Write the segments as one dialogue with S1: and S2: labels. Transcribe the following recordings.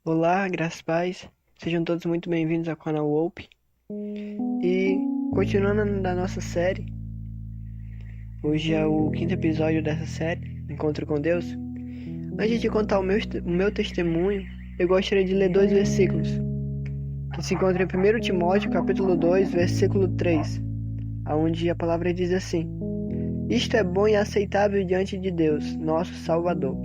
S1: Olá, graças a paz. Sejam todos muito bem-vindos ao canal Hope. E continuando da nossa série, hoje é o quinto episódio dessa série, Encontro com Deus. Antes de contar o meu testemunho, eu gostaria de ler dois versículos, que se encontram em 1 Timóteo, capítulo 2, versículo 3, onde a palavra diz assim: Isto é bom e aceitável diante de Deus, nosso Salvador,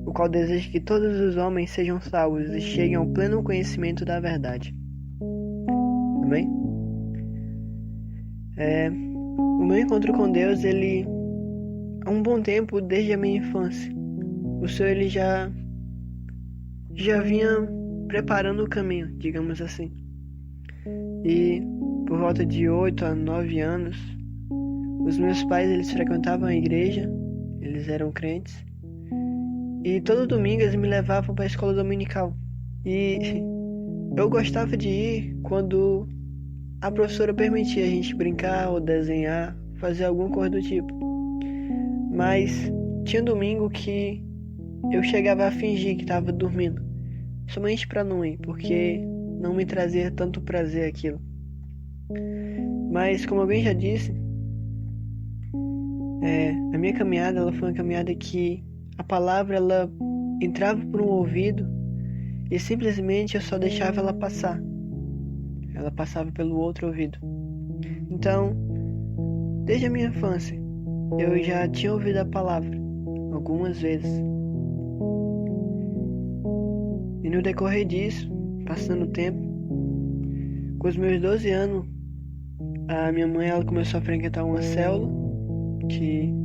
S1: o qual deseja que todos os homens sejam salvos e cheguem ao pleno conhecimento da verdade. Amém? O meu encontro com Deus, ele há um bom tempo, desde a minha infância. O Senhor, ele já vinha preparando o caminho, digamos assim. E por volta de 8 a 9 anos, os meus pais, eles frequentavam a igreja, eles eram crentes. E todo domingo eles me levavam para a escola dominical. E eu gostava de ir quando a professora permitia a gente brincar ou desenhar, fazer alguma coisa do tipo. Mas tinha domingo que eu chegava a fingir que estava dormindo, somente para não ir, porque não me trazia tanto prazer aquilo. Mas como alguém já disse, a minha caminhada ela foi uma caminhada que a palavra ela entrava por um ouvido e simplesmente eu só deixava ela passar. Ela passava pelo outro ouvido. Então, desde a minha infância, eu já tinha ouvido a palavra algumas vezes. E no decorrer disso, passando o tempo, com os meus 12 anos, a minha mãe ela começou a frequentar uma célula, que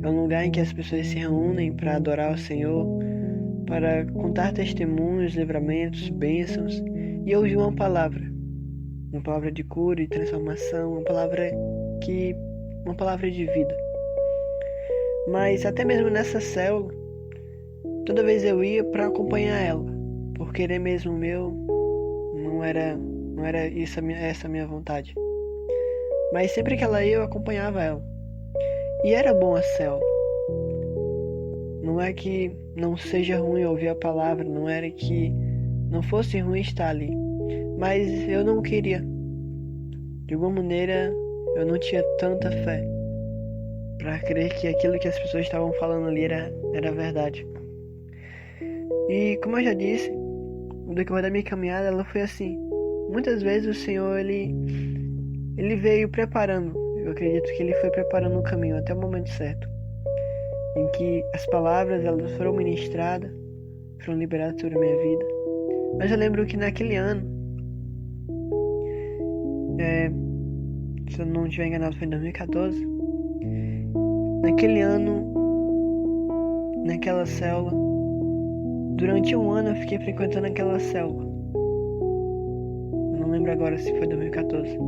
S1: é um lugar em que as pessoas se reúnem para adorar o Senhor, para contar testemunhos, livramentos, bênçãos, e ouvir uma palavra de cura e transformação, uma palavra de vida. Mas até mesmo nessa célula, toda vez eu ia para acompanhar ela, por querer mesmo meu, não era essa a minha vontade. Mas sempre que ela ia, eu acompanhava ela. E era bom a célula. Não é que não seja ruim ouvir a palavra, não era que não fosse ruim estar ali. Mas eu não queria. De alguma maneira, eu não tinha tanta fé para crer que aquilo que as pessoas estavam falando ali era verdade. E como eu já disse, no decorrer da minha caminhada, ela foi assim. Muitas vezes o Senhor, ele veio preparando. Eu acredito que ele foi preparando o caminho até o momento certo, em que as palavras elas foram ministradas, foram liberadas sobre a minha vida. Mas eu lembro que naquele ano, se eu não estiver enganado, foi em 2014. Naquele ano, naquela célula, durante um ano eu fiquei frequentando aquela célula. Eu não lembro agora se foi 2014.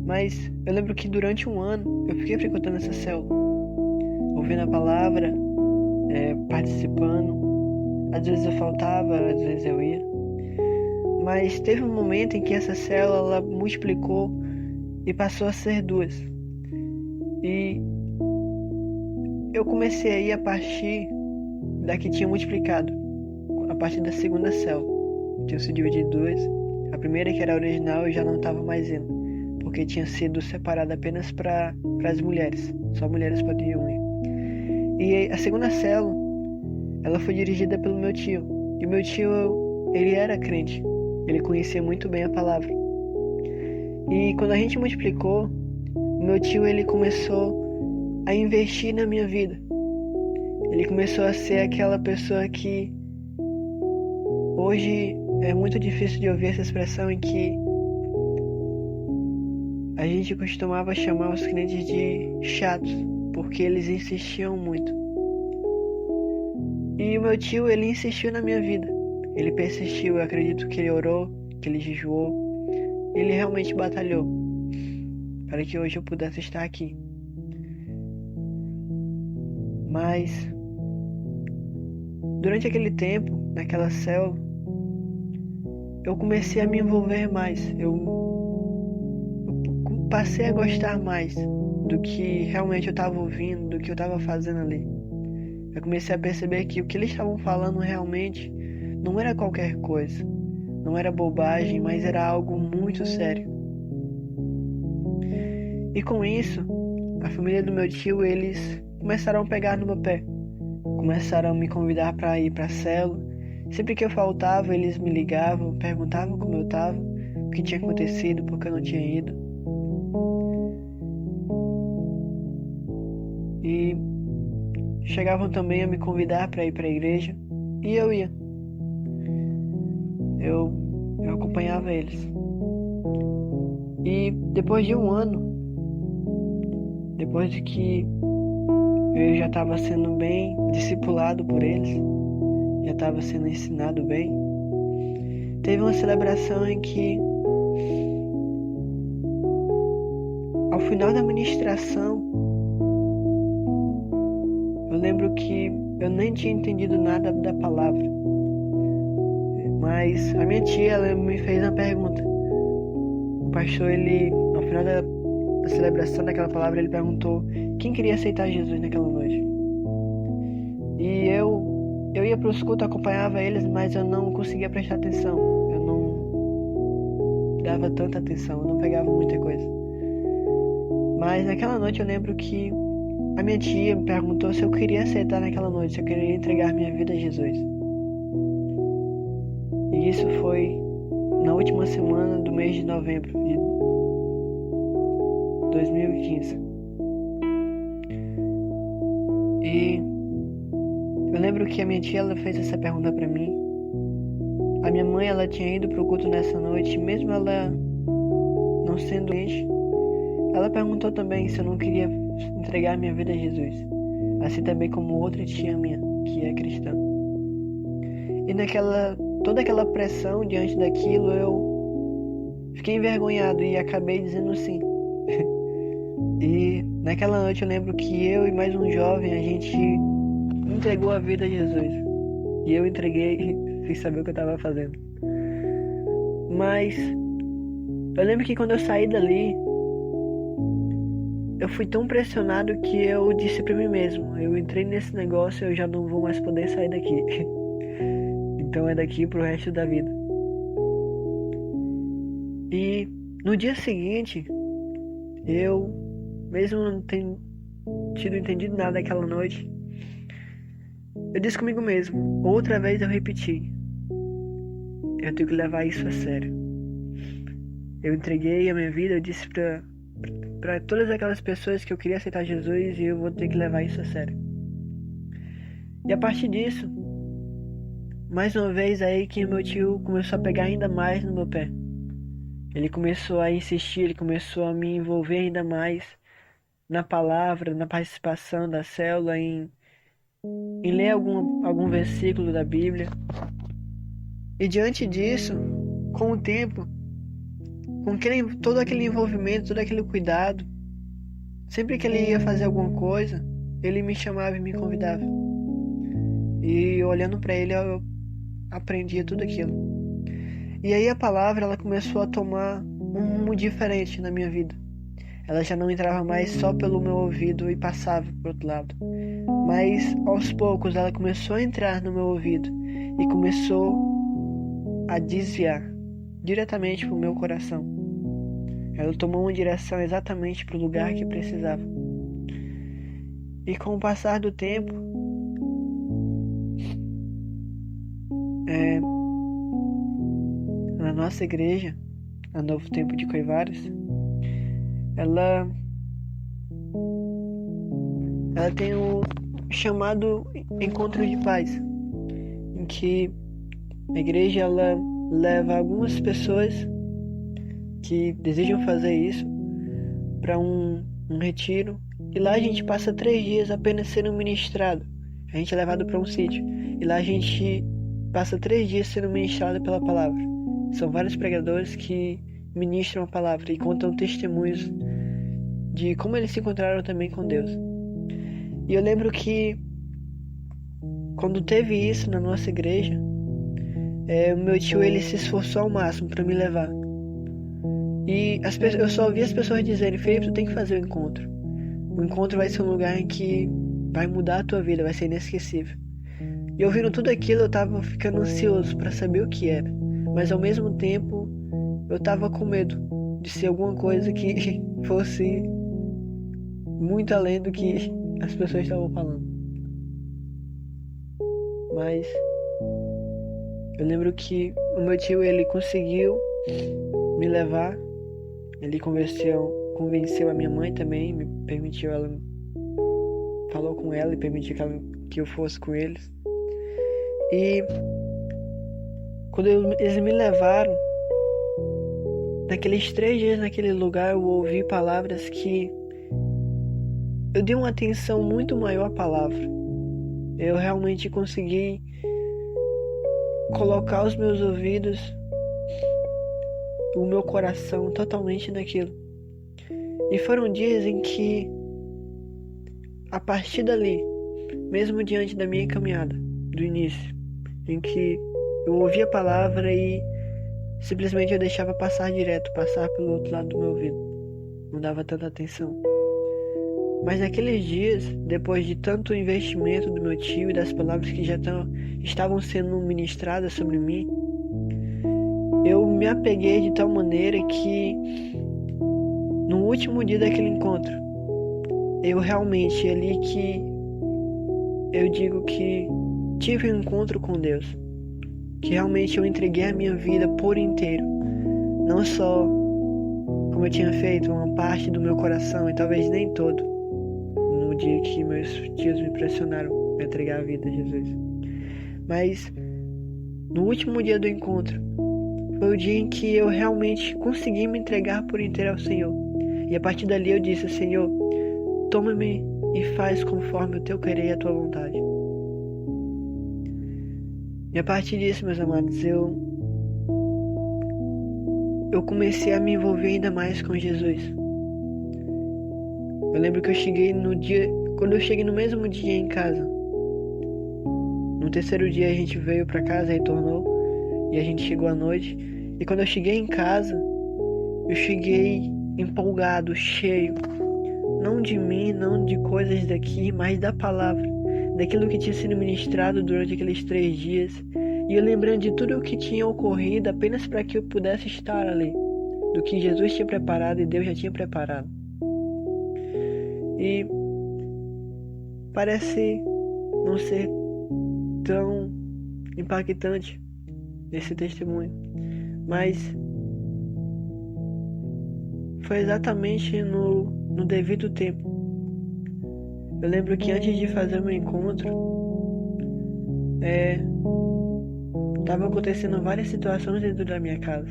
S1: Mas eu lembro que durante um ano eu fiquei frequentando essa célula, ouvindo a palavra, participando. Às vezes eu faltava, às vezes eu ia. Mas teve um momento em que essa célula ela multiplicou e passou a ser 2. E eu comecei a ir a partir da que tinha multiplicado, a partir da segunda célula. Tinha se dividido em 2. A primeira, que era a original, eu já não estava mais indo, porque tinha sido separada apenas para as mulheres. Só mulheres podiam ir. E a segunda célula, ela foi dirigida pelo meu tio. E meu tio, ele era crente. Ele conhecia muito bem a palavra. E quando a gente multiplicou, o meu tio, ele começou a investir na minha vida. Ele começou a ser aquela pessoa que hoje é muito difícil de ouvir essa expressão em que a gente costumava chamar os crentes de chatos, porque eles insistiam muito. E o meu tio, ele insistiu na minha vida. Ele persistiu, eu acredito que ele orou, que ele jejuou. Ele realmente batalhou para que hoje eu pudesse estar aqui. Mas durante aquele tempo, naquela célula, eu comecei a me envolver mais. Eu passei a gostar mais do que realmente eu estava ouvindo, do que eu estava fazendo ali. Eu comecei a perceber que o que eles estavam falando realmente não era qualquer coisa, não era bobagem, mas era algo muito sério. E com isso, a família do meu tio, eles começaram a pegar no meu pé. Começaram a me convidar para ir para a célula. Sempre que eu faltava, eles me ligavam, perguntavam como eu estava, o que tinha acontecido, por que eu não tinha ido. E chegavam também a me convidar para ir para a igreja, e eu ia. Eu acompanhava eles. E depois de um ano, depois de que eu já estava sendo bem discipulado por eles, já estava sendo ensinado bem, teve uma celebração em que, ao final da ministração, eu lembro que eu nem tinha entendido nada da palavra, mas a minha tia, ela me fez uma pergunta. O pastor, ele, ao final da celebração daquela palavra, ele perguntou quem queria aceitar Jesus naquela noite. E eu ia para os cultos, acompanhava eles, mas eu não conseguia prestar atenção. Eu não dava tanta atenção, eu não pegava muita coisa. Mas naquela noite eu lembro que a minha tia me perguntou se eu queria aceitar naquela noite, se eu queria entregar minha vida a Jesus. E isso foi na última semana do mês de novembro de 2015. E eu lembro que a minha tia, ela fez essa pergunta pra mim. A minha mãe, ela tinha ido pro culto nessa noite, mesmo ela não sendo doente, ela perguntou também se eu não queria entregar minha vida a Jesus, assim também como outra tia minha, que é cristã. E toda aquela pressão diante daquilo, eu fiquei envergonhado e acabei dizendo sim. E naquela noite eu lembro que eu e mais um jovem, a gente entregou a vida a Jesus. E eu entreguei sem saber o que eu estava fazendo. Mas eu lembro que quando eu saí dali, eu fui tão pressionado que eu disse pra mim mesmo: eu entrei nesse negócio, eu já não vou mais poder sair daqui. Então é daqui pro resto da vida. E no dia seguinte, eu, mesmo não tendo tido entendido nada daquela noite, eu disse comigo mesmo, outra vez eu repeti: eu tenho que levar isso a sério. Eu entreguei a minha vida, eu disse pra todas aquelas pessoas que eu queria aceitar Jesus, e eu vou ter que levar isso a sério. E a partir disso, mais uma vez aí que meu tio começou a pegar ainda mais no meu pé. Ele começou a insistir, ele começou a me envolver ainda mais na palavra, na participação da célula, em ler algum versículo da Bíblia. E diante disso, com o tempo, com todo aquele envolvimento, todo aquele cuidado, sempre que ele ia fazer alguma coisa, ele me chamava e me convidava. E olhando para ele, eu aprendia tudo aquilo. E aí a palavra, ela começou a tomar um rumo diferente na minha vida. Ela já não entrava mais só pelo meu ouvido e passava pro outro lado. Mas aos poucos ela começou a entrar no meu ouvido e começou a desviar diretamente pro meu coração. Ela tomou uma direção exatamente pro lugar que precisava. E com o passar do tempo, na nossa igreja, a Novo Tempo de Coivaras, ela tem o chamado Encontro de Paz, em que a igreja, ela leva algumas pessoas que desejam fazer isso para um retiro, e lá a gente passa 3 dias apenas sendo ministrado. A gente é levado para um sítio e lá a gente passa 3 dias sendo ministrado pela palavra. São vários pregadores que ministram a palavra e contam testemunhos de como eles se encontraram também com Deus. E eu lembro que quando teve isso na nossa igreja, o meu tio, ele se esforçou ao máximo para me levar. E eu só ouvi as pessoas dizerem: Felipe, tu tem que fazer o encontro. O encontro vai ser um lugar em que vai mudar a tua vida, vai ser inesquecível. E ouvindo tudo aquilo, eu tava ficando ansioso para saber o que era. Mas ao mesmo tempo, eu tava com medo de ser alguma coisa que fosse muito além do que as pessoas estavam falando. Mas eu lembro que o meu tio, ele conseguiu me levar. Ele convenceu a minha mãe também, me permitiu, ela falou com ela e permitiu que eu fosse com eles. E quando eles me levaram, naqueles 3 dias naquele lugar, eu ouvi palavras que eu dei uma atenção muito maior à palavra. Eu realmente consegui colocar os meus ouvidos, o meu coração totalmente naquilo. E foram dias em que, a partir dali, mesmo diante da minha caminhada, do início, em que eu ouvia a palavra e simplesmente eu deixava passar direto, passar pelo outro lado do meu ouvido. Não dava tanta atenção. Mas naqueles dias, depois de tanto investimento do meu tio e das palavras que já estavam sendo ministradas sobre mim, eu me apeguei de tal maneira que no último dia daquele encontro, eu realmente, ali que eu digo que tive um encontro com Deus, que realmente eu entreguei a minha vida por inteiro, não só como eu tinha feito uma parte do meu coração e talvez nem todo, no dia que meus tios me pressionaram a entregar a vida a Jesus. Mas no último dia do encontro, foi o dia em que eu realmente consegui me entregar por inteiro ao Senhor. E a partir dali eu disse: Senhor, toma-me e faz conforme o teu querer e a tua vontade. E a partir disso, meus amados, eu comecei a me envolver ainda mais com Jesus. Eu lembro que quando eu cheguei no mesmo dia em casa, no terceiro dia a gente veio para casa, retornou, e a gente chegou à noite. E quando eu cheguei em casa, eu cheguei empolgado, cheio, não de mim, não de coisas daqui, mas da palavra, daquilo que tinha sido ministrado durante aqueles 3 dias. E eu lembrando de tudo o que tinha ocorrido apenas para que eu pudesse estar ali, do que Jesus tinha preparado e Deus já tinha preparado. E parece não ser tão impactante esse testemunho, mas foi exatamente no devido tempo. Eu lembro que antes de fazer o meu encontro, estava acontecendo várias situações dentro da minha casa.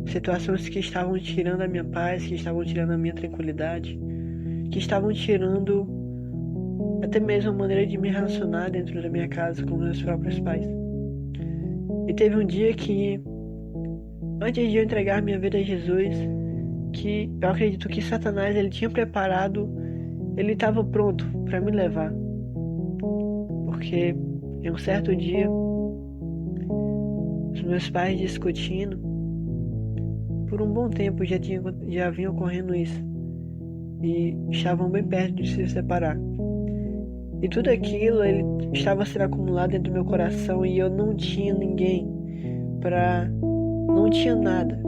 S1: Situações que estavam tirando a minha paz, que estavam tirando a minha tranquilidade, que estavam tirando até mesmo a maneira de me relacionar dentro da minha casa com meus próprios pais. E teve um dia que, antes de eu entregar minha vida a Jesus, que eu acredito que Satanás ele tinha preparado, ele estava pronto para me levar. Porque em um certo dia, os meus pais discutindo, por um bom tempo já vinha ocorrendo isso, e estavam bem perto de se separar. E tudo aquilo ele estava sendo acumulado dentro do meu coração, e eu não tinha ninguém não tinha nada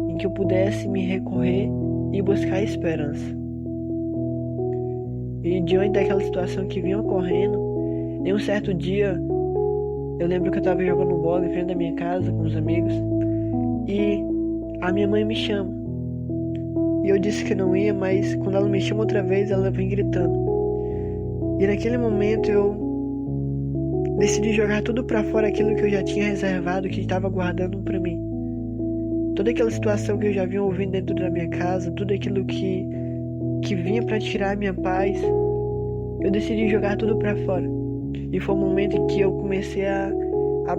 S1: em que eu pudesse me recorrer e buscar esperança. E diante daquela situação que vinha ocorrendo, em um certo dia, eu lembro que eu estava jogando bola em frente da minha casa com os amigos, e a minha mãe me chama. E eu disse que não ia, mas quando ela me chama outra vez, ela vem gritando. E naquele momento eu decidi jogar tudo pra fora, aquilo que eu já tinha reservado, que estava guardando pra mim. Toda aquela situação que eu já vinha ouvindo dentro da minha casa, tudo aquilo que vinha pra tirar a minha paz, eu decidi jogar tudo pra fora. E foi um momento em que eu comecei a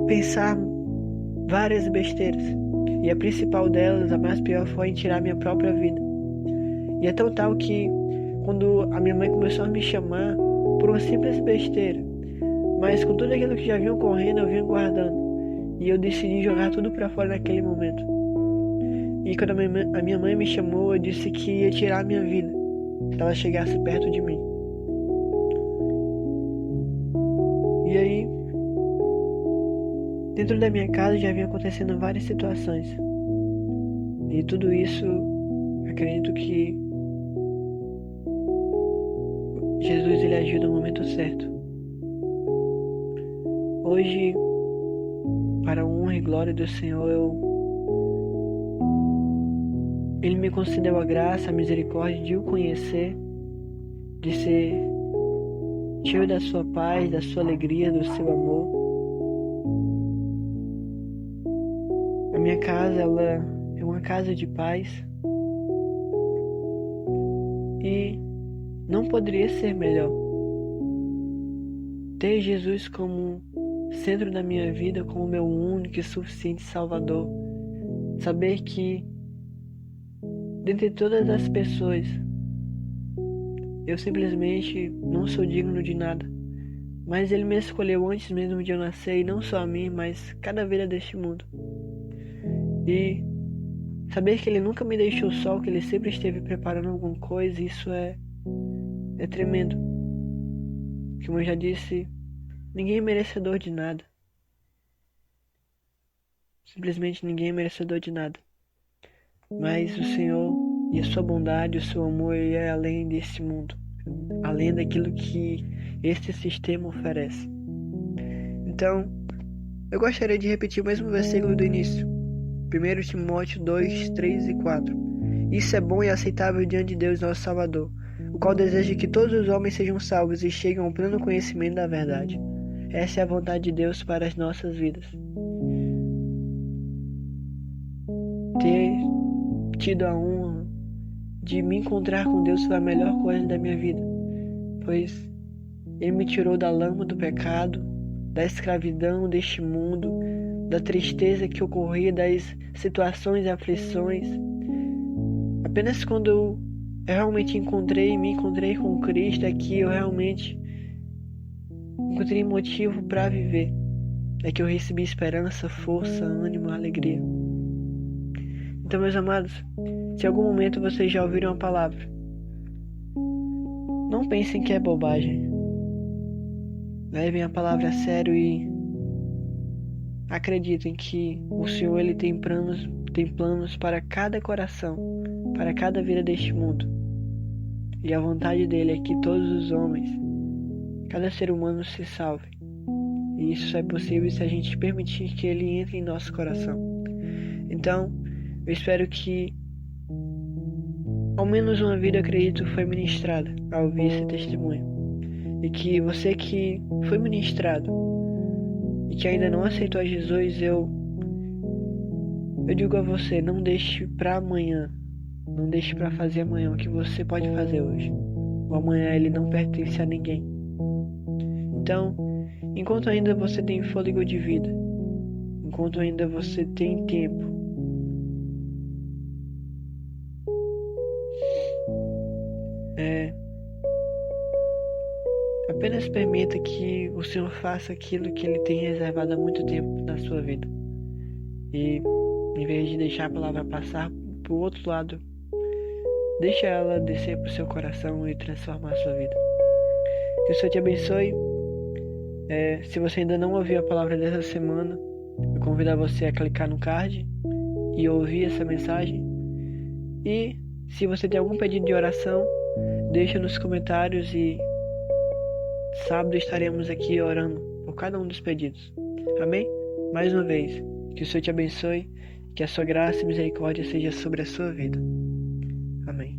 S1: pensar várias besteiras. E a principal delas, a mais pior, foi em tirar a minha própria vida. E é tão tal que, quando a minha mãe começou a me chamar por uma simples besteira, mas com tudo aquilo que já vinha ocorrendo, eu vinha guardando. E eu decidi jogar tudo pra fora naquele momento. E quando a minha mãe me chamou, eu disse que ia tirar a minha vida, se ela chegasse perto de mim. E aí, Dentro da minha casa já vinha acontecendo várias situações. E tudo isso, acredito que Jesus ele agiu no momento certo. Hoje, para a honra e glória do Senhor, Ele me concedeu a graça, a misericórdia de o conhecer, de ser cheio da sua paz, da sua alegria, do seu amor. A minha casa, ela é uma casa de paz e não poderia ser melhor. Ter Jesus como centro da minha vida, como meu único e suficiente Salvador. Saber que, dentre todas as pessoas, eu simplesmente não sou digno de nada. Mas Ele me escolheu antes mesmo de eu nascer, e não só a mim, mas cada vida deste mundo. E saber que Ele nunca me deixou só, que Ele sempre esteve preparando alguma coisa, isso é tremendo. Como eu já disse, ninguém é merecedor de nada. Simplesmente ninguém é merecedor de nada. Mas o Senhor e a sua bondade, o seu amor é além desse mundo, além daquilo que este sistema oferece. Então, eu gostaria de repetir o mesmo versículo do início. 1 Timóteo 2, 3 e 4. Isso é bom e aceitável diante de Deus, nosso Salvador, o qual deseja que todos os homens sejam salvos e cheguem ao pleno conhecimento da verdade. Essa é a vontade de Deus para as nossas vidas. Ter tido a honra de me encontrar com Deus foi a melhor coisa da minha vida, pois Ele me tirou da lama do pecado, da escravidão deste mundo, da tristeza que ocorria, das situações e aflições. Apenas quando eu realmente me encontrei com Cristo é que eu realmente encontrei motivo para viver. É que eu recebi esperança, força, ânimo, alegria. Então, meus amados, se em algum momento vocês já ouviram a palavra, não pensem que é bobagem. Levem a palavra a sério e acreditem que o Senhor ele tem planos para cada coração, para cada vida deste mundo. E a vontade dele é que todos os homens, cada ser humano se salve. E isso só é possível se a gente permitir que ele entre em nosso coração. Então, eu espero que ao menos uma vida, acredito, foi ministrada ao ouvir esse testemunho. E que você que foi ministrado e que ainda não aceitou a Jesus, eu digo a você, não deixe para amanhã, não deixe para fazer amanhã o que você pode fazer hoje. O amanhã ele não pertence a ninguém. Então, enquanto ainda você tem fôlego de vida, enquanto ainda você tem tempo, apenas permita que o Senhor faça aquilo que Ele tem reservado há muito tempo na sua vida. E, em vez de deixar a palavra passar para o outro lado, deixa ela descer para o seu coração e transformar a sua vida. Que o Senhor te abençoe. Se você ainda não ouviu a palavra dessa semana, eu convido você a clicar no card e ouvir essa mensagem. E, se você tem algum pedido de oração, deixa nos comentários e sábado estaremos aqui orando por cada um dos pedidos. Amém? Mais uma vez, que o Senhor te abençoe, que a sua graça e misericórdia seja sobre a sua vida. Amém.